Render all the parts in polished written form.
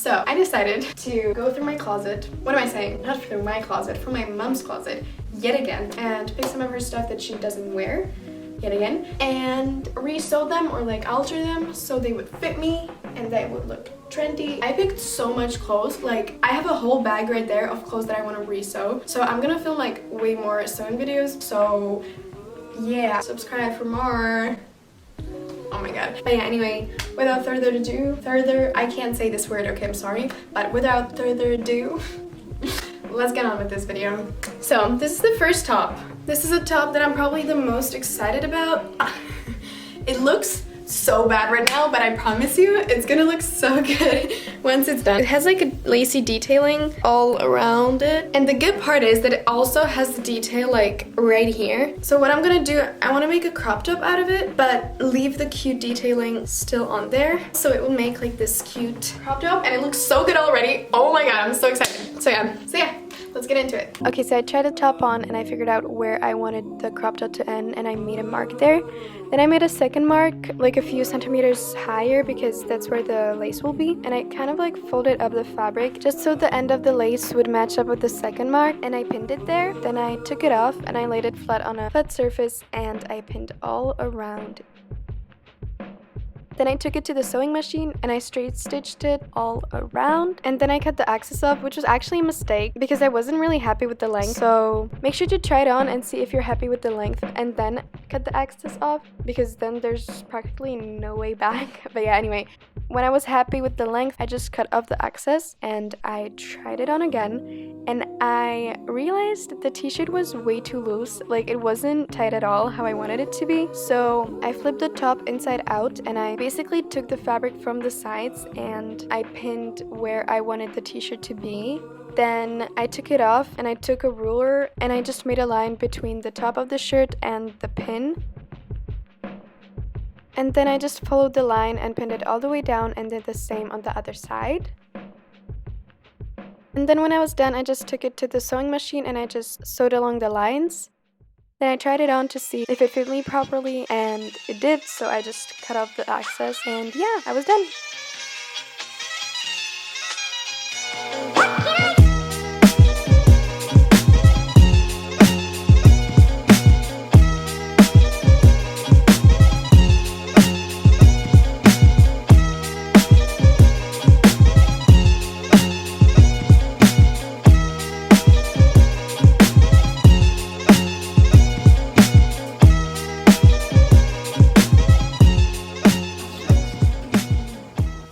So I decided to go through my closet. What am I saying? Not through my closet, from my mom's closet yet again, and pick some of her stuff that she doesn't wear yet again and resew them or like alter them so they would fit me and they would look trendy. I picked so much clothes. Like, I have a whole bag right there of clothes that I want to resew. So I'm gonna film like way more sewing videos. So yeah, subscribe for more. Oh my god. But yeah, anyway, without further ado, I can't say this word, okay, I'm sorry. But without further ado, let's get on with this video. So this is the first top. This is a top that I'm probably the most excited about. It looks so bad right now, but I promise you it's gonna look so good once it's done. It has like a lacy detailing all around it, and the good part is that it also has the detail like right here. So what I'm gonna do, I want to make a crop top out of it but leave the cute detailing still on there, so it will make like this cute crop top, and it looks so good already. Oh my god, I'm so excited. So yeah, let's get into it. Okay, so I tried the top on and I figured out where I wanted the crop top to end, and I made a mark there. Then I made a second mark like a few centimeters higher because that's where the lace will be, and I kind of like folded up the fabric just so the end of the lace would match up with the second mark, and I pinned it there. Then I took it off and I laid it flat on a flat surface and I pinned all around. Then I took it to the sewing machine and I straight stitched it all around, and then I cut the excess off, which was actually a mistake because I wasn't really happy with the length. So make sure to try it on and see if you're happy with the length, and then cut the excess off because then there's practically no way back. But yeah, anyway, when I was happy with the length, I just cut off the excess and I tried it on again, and I realized the t-shirt was way too loose. Like, it wasn't tight at all how I wanted it to be. So I flipped the top inside out and I basically took the fabric from the sides and I pinned where I wanted the t-shirt to be. Then I took it off and I took a ruler and I just made a line between the top of the shirt and the pin. And then I just followed the line and pinned it all the way down and did the same on the other side. And then when I was done, I just took it to the sewing machine and I just sewed along the lines. Then I tried it on to see if it fit me properly, and it did, so I just cut off the excess and yeah, I was done.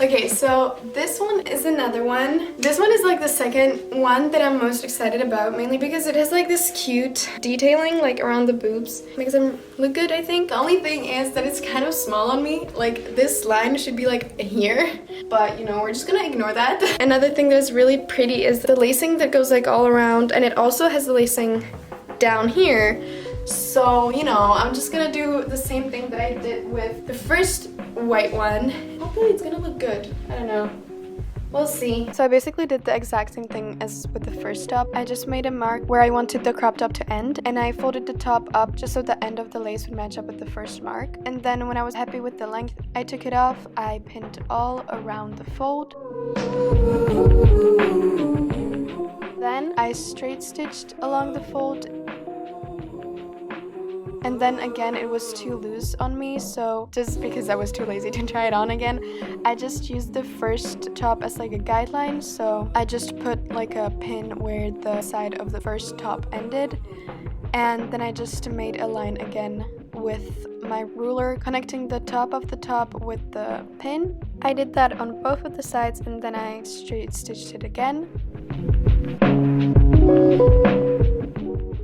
Okay, so this one is another one. This one is like the second one that I'm most excited about, mainly because it has like this cute detailing like around the boobs. Makes them look good, I think. The only thing is that it's kind of small on me. Like, this line should be like here, but you know, we're just gonna ignore that. Another thing that's really pretty is the lacing that goes like all around, and it also has the lacing down here. So, you know, I'm just gonna do the same thing that I did with the first white one. Hopefully it's gonna look good. I don't know. We'll see. So I basically did the exact same thing as with the first top. I just made a mark where I wanted the crop top to end, and I folded the top up just so the end of the lace would match up with the first mark. And then when I was happy with the length, I took it off. I pinned all around the fold. Then I straight stitched along the fold. And then again, it was too loose on me, so just because I was too lazy to try it on again, I just used the first top as like a guideline. So I just put like a pin where the side of the first top ended, and then I just made a line again with my ruler connecting the top of the top with the pin. I did that on both of the sides, and then I straight stitched it again.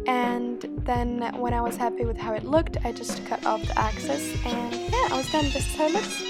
And then when I was happy with how it looked, I just cut off the excess, and yeah, I was done. This is how it looks.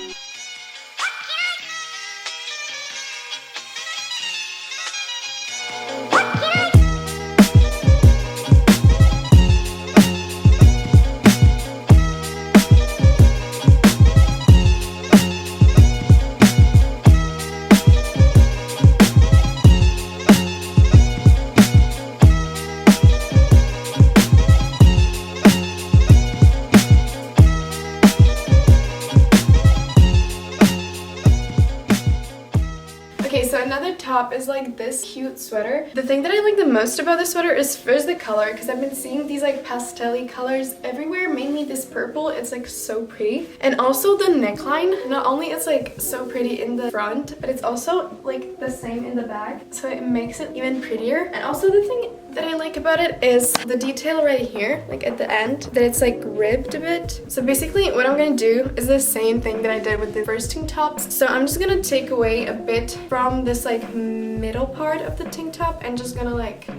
top is like this cute sweater. The thing that I like the most about this sweater is first the color, because I've been seeing these like pastel-y colors everywhere, mainly this purple. It's like so pretty. And also the neckline, not only it's like so pretty in the front, but it's also like the same in the back, so it makes it even prettier. And also the thing that I like about it is the detail right here, like at the end, that it's like ribbed a bit. So basically what I'm gonna do is the same thing that I did with the first tank tops. So I'm just gonna take away a bit from this like middle part of the tank top and just gonna like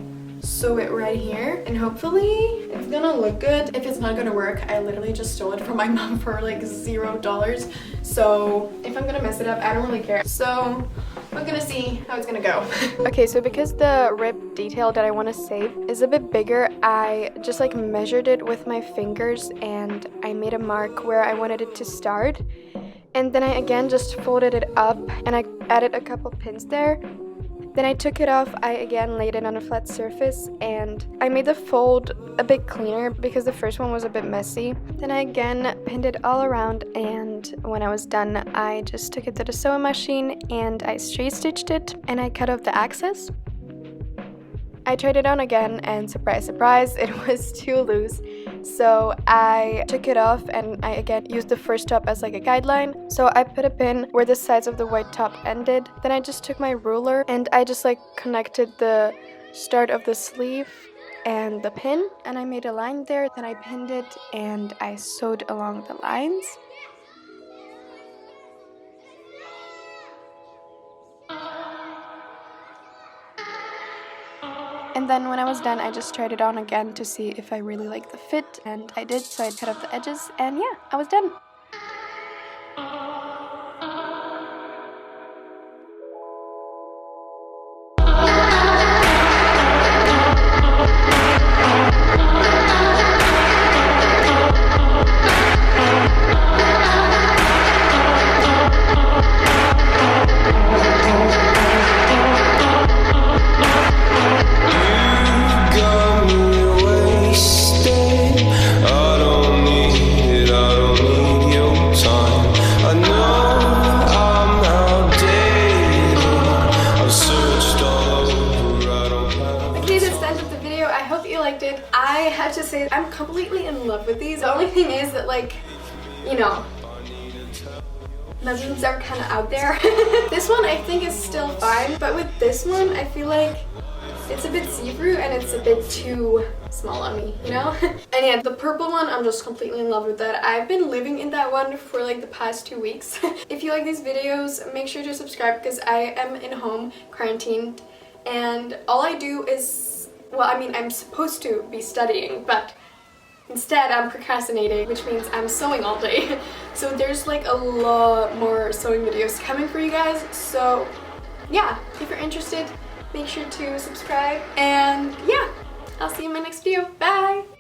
sew it right here, and hopefully it's gonna look good. If it's not gonna work, I literally just stole it from my mom for like $0, so if I'm gonna mess it up, I don't really care. So we're gonna see how it's gonna go. Okay, so because the rib detail that I want to save is a bit bigger, I just like measured it with my fingers and I made a mark where I wanted it to start, and then I again just folded it up and I added a couple pins there. Then I took it off, I again laid it on a flat surface, and I made the fold a bit cleaner because the first one was a bit messy. Then I again pinned it all around, and when I was done, I just took it to the sewing machine and I straight stitched it and I cut off the excess. I tried it on again and surprise, surprise, it was too loose. So I took it off and I again used the first top as like a guideline. So I put a pin where the sides of the white top ended. Then I just took my ruler and I just like connected the start of the sleeve and the pin, and I made a line there. Then I pinned it and I sewed along the lines. And then when I was done, I just tried it on again to see if I really liked the fit, and I did, so I cut off the edges, and yeah, I was done. I have to say I'm completely in love with these. The only thing is that, like, you know, leggings are kind of out there. This one I think is still fine, but with this one I feel like it's a bit see-through and it's a bit too small on me, you know? And yeah, the purple one, I'm just completely in love with that. I've been living in that one for like the past 2 weeks. If you like these videos, make sure to subscribe because I am in home quarantined and all I do is, well, I mean, I'm supposed to be studying, but instead I'm procrastinating, which means I'm sewing all day. So there's like a lot more sewing videos coming for you guys. So yeah, if you're interested, make sure to subscribe, and yeah, I'll see you in my next video. Bye!